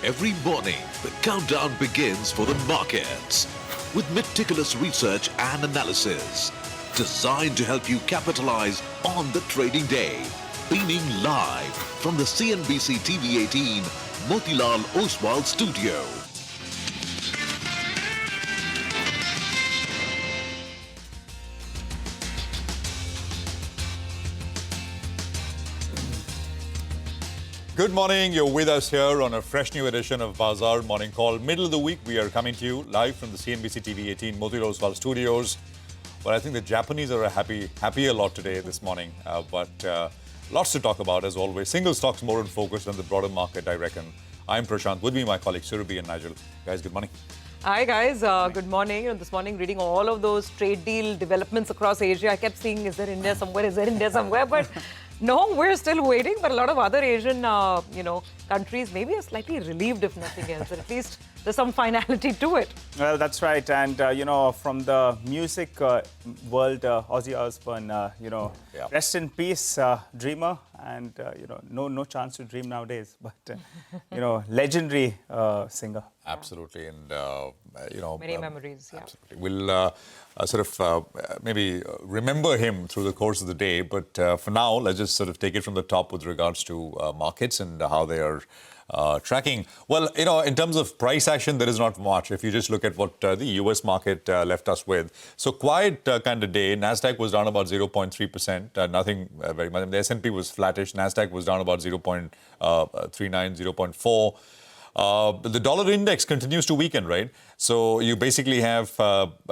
Every morning, the countdown begins for the markets with meticulous research and analysis designed to help you capitalize on the trading day. Beaming live from the CNBC-TV18 Motilal Oswal studio. Good morning. You're with us here on a fresh new edition of Bazaar Morning Call. Middle of the week, we are coming to you live from the CNBC-TV18 Motilal Oswal studios. Well, I think the Japanese are happy a lot today, this morning. But lots to talk about, as always. Single stocks more in focus than the broader market, I reckon. I'm Prashant. With me, my colleagues Surabhi and Nigel. Guys, good morning. Hi, guys. Good morning. This morning, reading all of those trade deal developments across Asia, I kept seeing, is there India somewhere? Is there India somewhere? But no, we're still waiting. But a lot of other Asian, countries maybe are slightly relieved, if nothing else. At least there's some finality to it. Well, that's right. And, from the music world, Ozzy Osbourne, rest in peace, dreamer. And, no chance to dream nowadays. But, legendary singer. Absolutely. And, many memories, yeah. Absolutely. We'll maybe remember him through the course of the day. But for now, let's just sort of take it from the top with regards to markets and how they are tracking. Well, in terms of price action, there is not much. If you just look at what the US market left us with. So quiet kind of day. NASDAQ was down about 0.3%. Nothing very much. The S&P was flattish. NASDAQ was down about 0.39, 0.4. The dollar index continues to weaken, right? So you basically have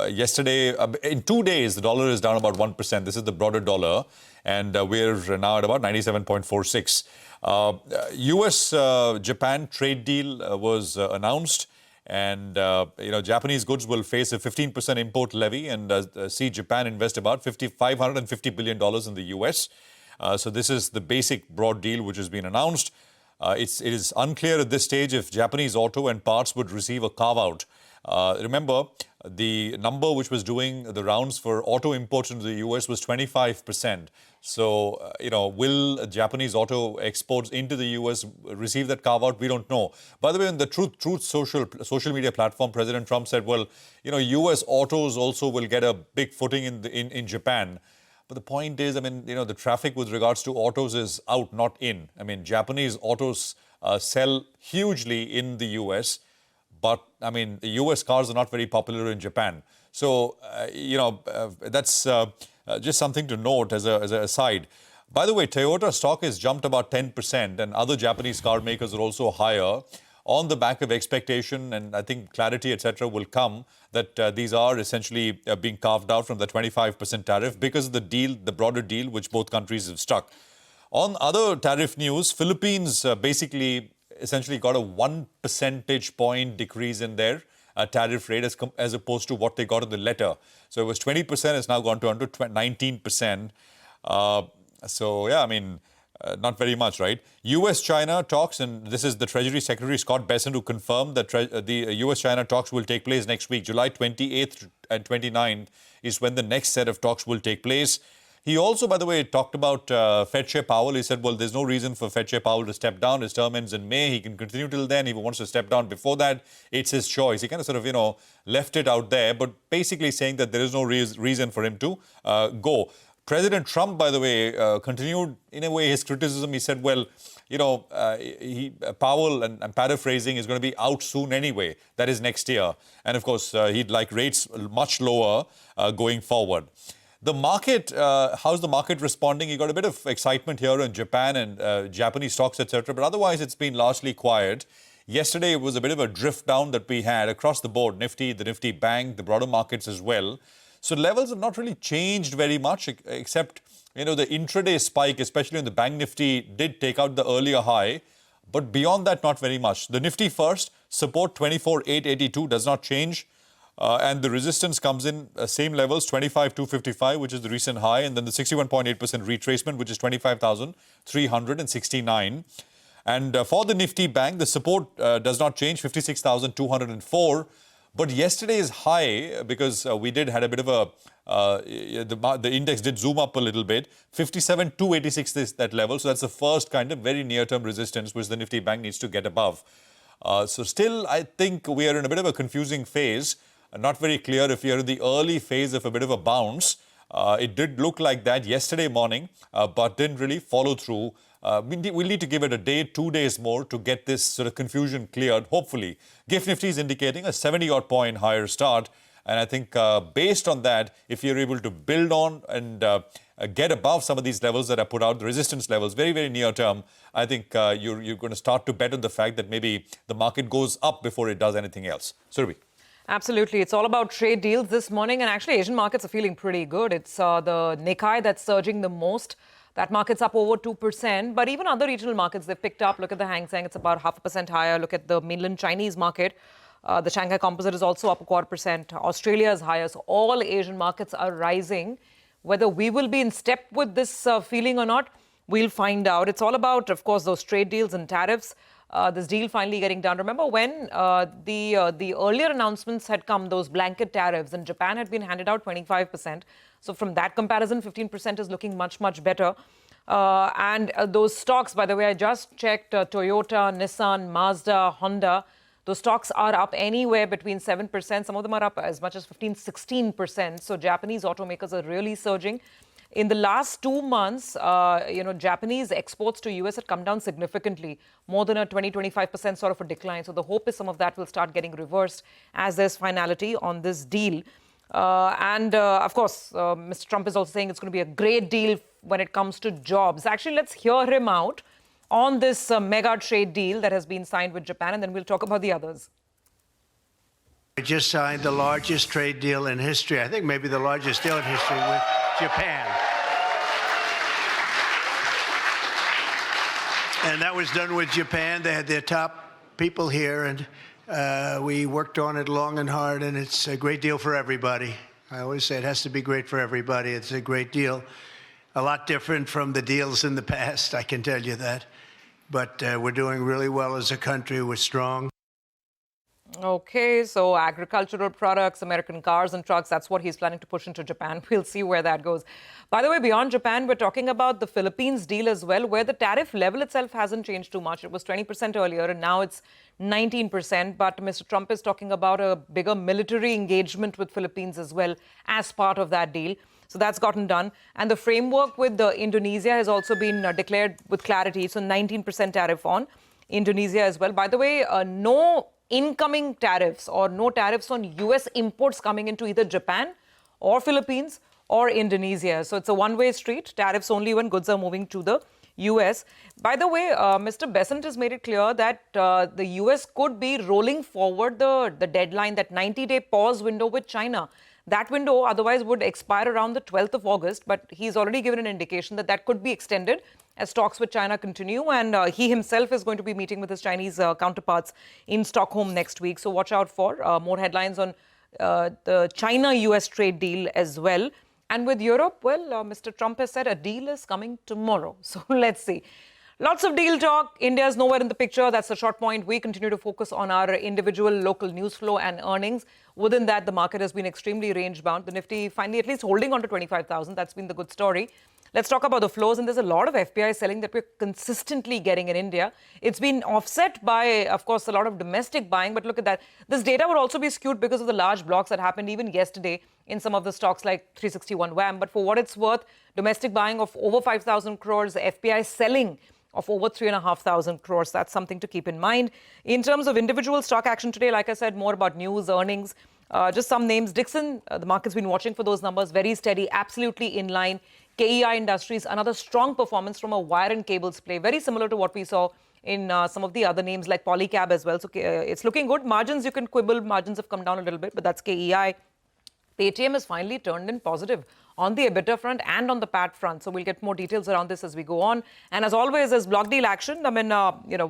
yesterday, in 2 days, the dollar is down about 1%. This is the broader dollar. And we're now at about 97.46. US-Japan trade deal was announced. And, Japanese goods will face a 15% import levy and see Japan invest about $550 billion in the US. So this is the basic broad deal which has been announced. It is unclear at this stage if Japanese auto and parts would receive a carve-out. Remember, the number which was doing the rounds for auto imports into the US was 25%. So, will Japanese auto exports into the US receive that carve-out? We don't know. By the way, on the Truth social media platform, President Trump said, well, US autos also will get a big footing in Japan. But the point is, the traffic with regards to autos is out, not in. Japanese autos sell hugely in the US, but, the US cars are not very popular in Japan. So, that's just something to note as an aside. By the way, Toyota stock has jumped about 10%, and other Japanese car makers are also higher on the back of expectation, and I think clarity, etc., will come that these are essentially being carved out from the 25% tariff because of the deal, the broader deal, which both countries have struck. On other tariff news, Philippines essentially got a 1 percentage point decrease in their tariff rate as opposed to what they got in the letter. So it was 20%, it's now gone to under 19%. Not very much, right? US-China talks, and this is the Treasury Secretary Scott Bessent who confirmed that the US-China talks will take place next week. July 28th and 29th is when the next set of talks will take place. He also, by the way, talked about Fed Chair Powell. He said, well, there's no reason for Fed Chair Powell to step down. His term ends in May. He can continue till then. If he wants to step down before that, it's his choice. He kind of left it out there, but basically saying that there is no reason for him to go. President Trump, by the way, continued, in a way, his criticism. He said, well, Powell, and I'm paraphrasing, is going to be out soon anyway. That is next year. And, of course, he'd like rates much lower going forward. The market, how's the market responding? You got a bit of excitement here in Japan and Japanese stocks, etc. But otherwise, it's been largely quiet. Yesterday, it was a bit of a drift down that we had across the board. Nifty, the Nifty Bank, the broader markets as well. So levels have not really changed very much, except, the intraday spike, especially in the Bank Nifty, did take out the earlier high. But beyond that, not very much. The Nifty first, support 24,882 does not change. And the resistance comes in same levels, 25,255, which is the recent high. And then the 61.8% retracement, which is 25,369. And for the Nifty Bank, the support does not change, 56,204. But yesterday's high, because we had a bit of a, the index did zoom up a little bit, 57,286 is that level. So that's the first kind of very near-term resistance which the Nifty Bank needs to get above. So still, I think we are in a bit of a confusing phase. Not very clear if we are in the early phase of a bit of a bounce. It did look like that yesterday morning, but didn't really follow through. We'll need to give it a day, 2 days more to get this sort of confusion cleared, hopefully. GIFT Nifty is indicating a 70-odd point higher start. And I think based on that, if you're able to build on and get above some of these levels that are put out, the resistance levels, very, very near term, I think you're going to start to bet on the fact that maybe the market goes up before it does anything else. Surabhi. Absolutely. It's all about trade deals this morning. And actually, Asian markets are feeling pretty good. It's the Nikkei that's surging the most. That market's up over 2%. But even other regional markets, they've picked up. Look at the Hang Seng. It's about 0.5% higher. Look at the mainland Chinese market. The Shanghai Composite is also up 0.25%. Australia is higher. So all Asian markets are rising. Whether we will be in step with this feeling or not, we'll find out. It's all about, of course, those trade deals and tariffs. This deal finally getting done. Remember when the earlier announcements had come, those blanket tariffs, and Japan had been handed out 25%. So from that comparison, 15% is looking much, much better. And those stocks, by the way, I just checked Toyota, Nissan, Mazda, Honda. Those stocks are up anywhere between 7%. Some of them are up as much as 16%. So Japanese automakers are really surging. In the last 2 months, Japanese exports to US had come down significantly, more than a 20-25% sort of a decline. So the hope is some of that will start getting reversed as there's finality on this deal. Of course, Mr. Trump is also saying it's going to be a great deal when it comes to jobs. Actually, let's hear him out on this mega trade deal that has been signed with Japan, and then we'll talk about the others. I just signed the largest trade deal in history. I think maybe the largest deal in history with Japan. And that was done with Japan. They had their top people here, and we worked on it long and hard, and it's a great deal for everybody. I always say it has to be great for everybody. It's a great deal. A lot different from the deals in the past, I can tell you that. But we're doing really well as a country. We're strong. Okay, so agricultural products, American cars and trucks, that's what he's planning to push into Japan. We'll see where that goes. By the way, beyond Japan, we're talking about the Philippines deal as well, where the tariff level itself hasn't changed too much. It was 20% earlier, and now it's 19%. But Mr. Trump is talking about a bigger military engagement with Philippines as well as part of that deal. So that's gotten done. And the framework with Indonesia has also been declared with clarity. So 19% tariff on Indonesia as well. By the way, no incoming tariffs or no tariffs on US imports coming into either Japan or Philippines or Indonesia. So it's a one-way street. Tariffs only when goods are moving to the US. By the way, Mr. Besant has made it clear that the US could be rolling forward the deadline, that 90-day pause window with China. That window otherwise would expire around the 12th of August, but he's already given an indication that that could be extended as talks with China continue. And he himself is going to be meeting with his Chinese counterparts in Stockholm next week. So watch out for more headlines on the China-US trade deal as well. And with Europe, well, Mr. Trump has said a deal is coming tomorrow. So let's see. Lots of deal talk. India is nowhere in the picture. That's the short point. We continue to focus on our individual local news flow and earnings. Within that, the market has been extremely range-bound. The Nifty finally at least holding on to 25,000. That's been the good story. Let's talk about the flows. And there's a lot of FPI selling that we're consistently getting in India. It's been offset by, of course, a lot of domestic buying. But look at that. This data would also be skewed because of the large blocks that happened even yesterday in some of the stocks like 361 WAM. But for what it's worth, domestic buying of over 5,000 crores, FPI selling of over 3,500 crores. That's something to keep in mind. In terms of individual stock action today, like I said, more about news, earnings, just some names. Dixon, the market's been watching for those numbers, very steady, absolutely in line. KEI Industries, another strong performance from a wire and cables play, very similar to what we saw in some of the other names like Polycab as well. So it's looking good. Margins, you can quibble. Margins have come down a little bit, but that's KEI. Paytm has finally turned in positive on the EBITDA front and on the PAT front. So we'll get more details around this as we go on. And as always, as block deal action, I mean,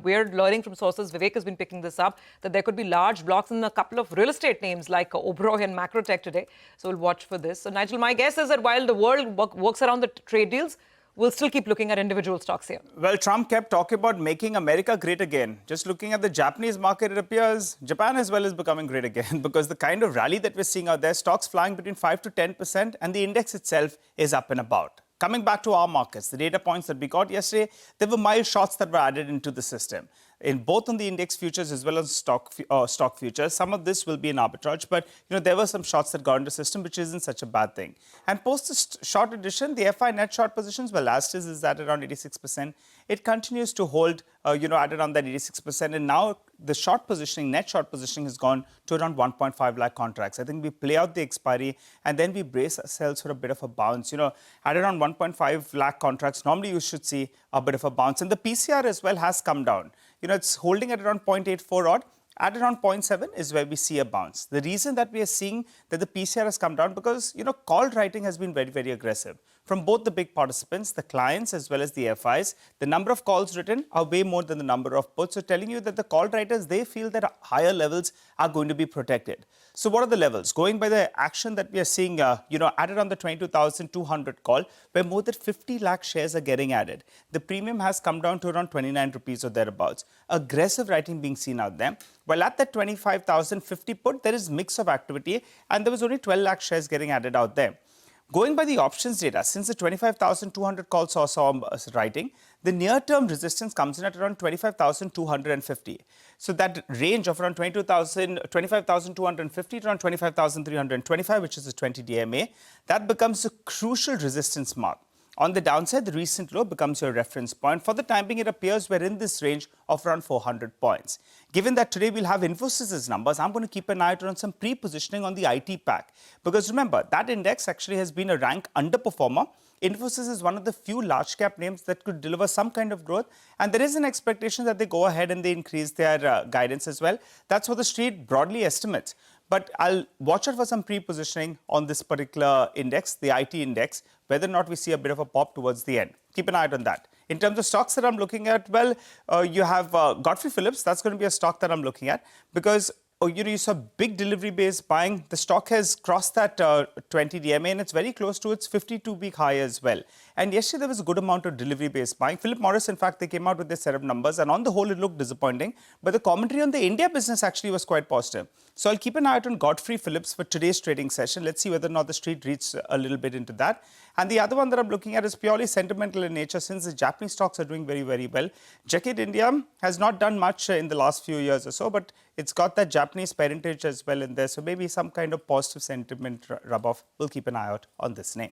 we're learning from sources. Vivek has been picking this up, that there could be large blocks in a couple of real estate names like Oberoi and Macrotech today. So we'll watch for this. So Nigel, my guess is that while the world works around the trade deals, we'll still keep looking at individual stocks here. Well, Trump kept talking about making America great again. Just looking at the Japanese market, it appears Japan as well is becoming great again because the kind of rally that we're seeing out there, stocks flying between 5 to 10%, and the index itself is up and about. Coming back to our markets, the data points that we got yesterday, there were mild shots that were added into the system. in both on the index futures as well as stock futures. Some of this will be an arbitrage, but there were some shorts that got into the system, which isn't such a bad thing. And post the short edition, the FI net short positions, well, last is at around 86%. It continues to hold, at around that 86%. And now the short positioning, net short positioning has gone to around 1.5 lakh contracts. I think we play out the expiry and then we brace ourselves for a bit of a bounce. At around 1.5 lakh contracts, normally you should see a bit of a bounce. And the PCR as well has come down. It's holding at around 0.84 odd. At around 0.7 is where we see a bounce. The reason that we are seeing that the PCR has come down because, call writing has been very, very aggressive. From both the big participants, the clients as well as the FIs, the number of calls written are way more than the number of puts. So telling you that the call writers, they feel that higher levels are going to be protected. So what are the levels? Going by the action that we are seeing, at around the 22,200 call, where more than 50 lakh shares are getting added. The premium has come down to around 29 rupees or thereabouts. Aggressive writing being seen out there. While at that 25,050 put, there is mix of activity and there was only 12 lakh shares getting added out there. Going by the options data, since the 25,200 call saw writing, the near-term resistance comes in at around 25,250. So that range of around 25,250 to around 25,325, which is a 20 DMA, that becomes a crucial resistance mark. On the downside, the recent low becomes your reference point. For the time being, it appears we're in this range of around 400 points. Given that today we'll have Infosys' numbers, I'm going to keep an eye out on some pre-positioning on the IT pack. Because remember, that index actually has been a rank underperformer. Infosys is one of the few large cap names that could deliver some kind of growth. And there is an expectation that they go ahead and they increase their guidance as well. That's what the street broadly estimates. But I'll watch out for some pre-positioning on this particular index, the IT index, whether or not we see a bit of a pop towards the end. Keep an eye out on that. In terms of stocks that I'm looking at, well, you have Godfrey Phillips. That's going to be a stock that I'm looking at because you saw big delivery-based buying. The stock has crossed that 20 DMA and it's very close to its 52-week high as well. And yesterday, there was a good amount of delivery-based buying. Philip Morris, in fact, they came out with their set of numbers and on the whole, it looked disappointing. But the commentary on the India business actually was quite positive. So I'll keep an eye out on Godfrey Phillips for today's trading session. Let's see whether or not the street reads a little bit into that. And the other one that I'm looking at is purely sentimental in nature since the Japanese stocks are doing very, very well. Jacket India has not done much in the last few years or so, but it's got that Japanese parentage as well in there. So maybe some kind of positive sentiment rub-off. We'll keep an eye out on this name.